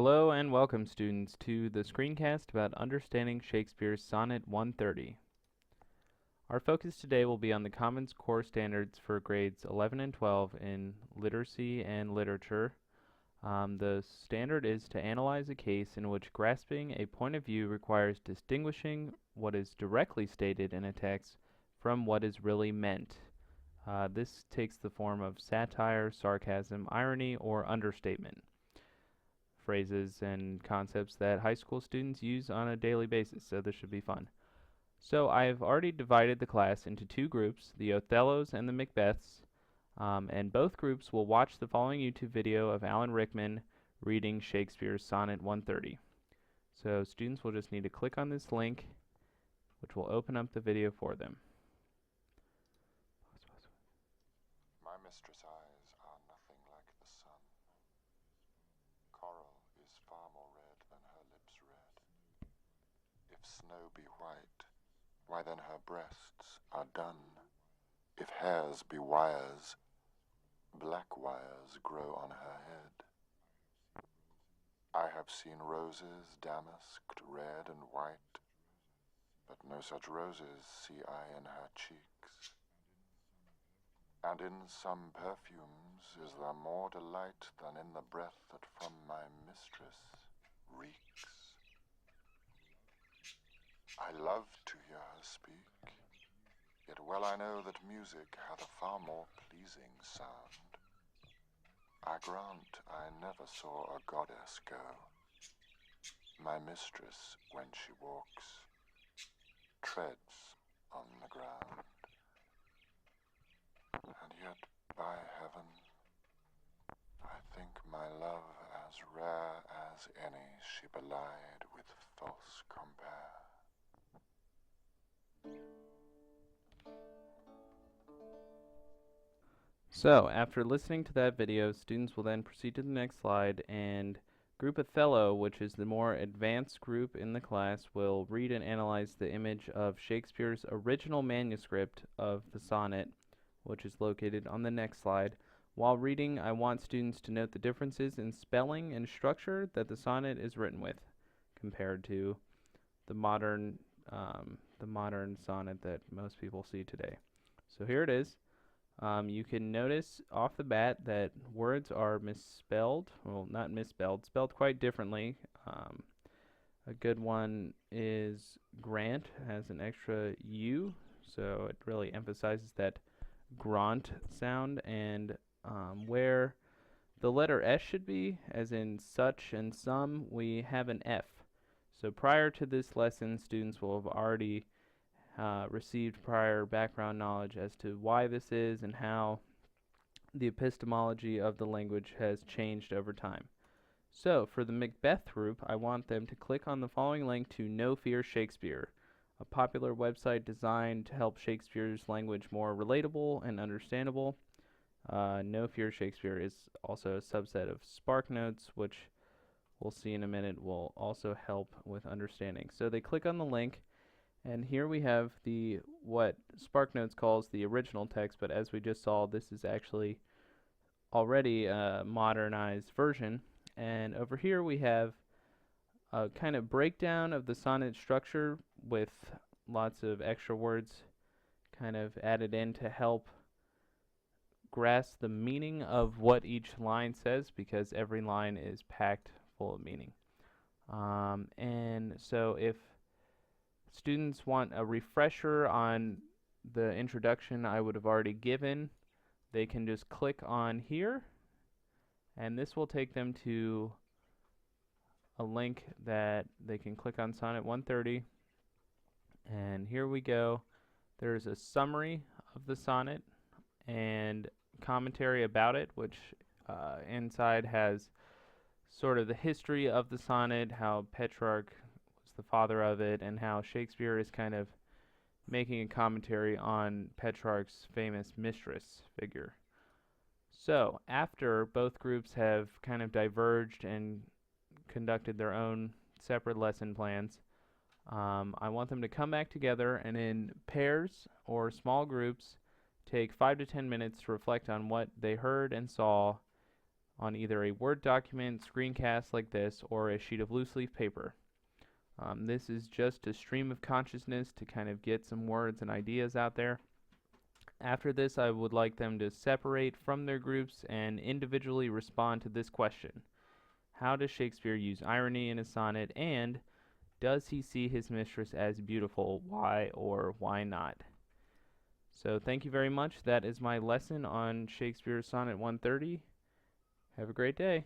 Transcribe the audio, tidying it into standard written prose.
Hello and welcome, students, to the screencast about understanding Shakespeare's Sonnet 130. Our focus today will be on the Commons Core Standards for grades 11 and 12 in literacy and literature. The standard is to analyze a case in which grasping a point of view requires distinguishing what is directly stated in a text from what is really meant. This takes the form of satire, sarcasm, irony, or understatement. Phrases and concepts that high school students use on a daily basis, so this should be fun. So I've already divided the class into two groups, the Othellos and the Macbeths, and both groups will watch the following YouTube video of Alan Rickman reading Shakespeare's Sonnet 130. So students will just need to click on this link, which will open up the video for them. My mistress' eyes are nothing like the sun. Coral is far more red than her lips red. If snow be white, why then her breasts are dun. If hairs be wires, black wires grow on her head. I have seen roses damasked red and white, but no such roses see I in her cheeks. And in some perfumes is there more delight than in the breath that from my mistress reeks. I love to hear her speak, yet well I know that music hath a far more pleasing sound. I grant I never saw a goddess go. My mistress, when she walks, treads on the ground. And yet, by heaven, I think my love as rare as any she belied with false compare. So, after listening to that video, students will then proceed to the next slide, and Group Othello, which is the more advanced group in the class, will read and analyze the image of Shakespeare's original manuscript of the sonnet, which is located on the next slide. While reading, I want students to note the differences in spelling and structure that the sonnet is written with compared to the modern sonnet that most people see today. So here it is. You can notice off the bat that words are misspelled. Well, not misspelled, spelled quite differently. A good one is Grant, has an extra U, so it really emphasizes that Grant sound, and where the letter S should be, as in such and some, we have an F. So prior to this lesson, students will have already received prior background knowledge as to why this is and how the epistemology of the language has changed over time. So for the Macbeth group, I want them to click on the following link to No Fear Shakespeare, a popular website designed to help Shakespeare's language more relatable and understandable. No Fear Shakespeare is also a subset of SparkNotes, which we'll see in a minute will also help with understanding. So they click on the link, and here we have the what SparkNotes calls the original text, but as we just saw, this is actually already a modernized version. And over here we have a kind of breakdown of the sonnet structure with lots of extra words kind of added in to help grasp the meaning of what each line says, because every line is packed full of meaning. And so if students want a refresher on the introduction I would have already given, they can just click on here, and this will take them to a link that they can click on Sonnet 130, and here we go. There's a summary of the sonnet and commentary about it, which inside has sort of the history of the sonnet, how Petrarch was the father of it, and how Shakespeare is kind of making a commentary on Petrarch's famous mistress figure. So after both groups have kind of diverged and conducted their own separate lesson plans, I want them to come back together and in pairs or small groups take 5 to 10 minutes to reflect on what they heard and saw on either a Word document, screencast like this, or a sheet of loose leaf paper. This is just a stream of consciousness to kind of get some words and ideas out there. After this, I would like them to separate from their groups and individually respond to this question. How does Shakespeare use irony in his sonnet, and does he see his mistress as beautiful? Why or why not? So thank you very much. That is my lesson on Shakespeare Sonnet 130. Have a great day.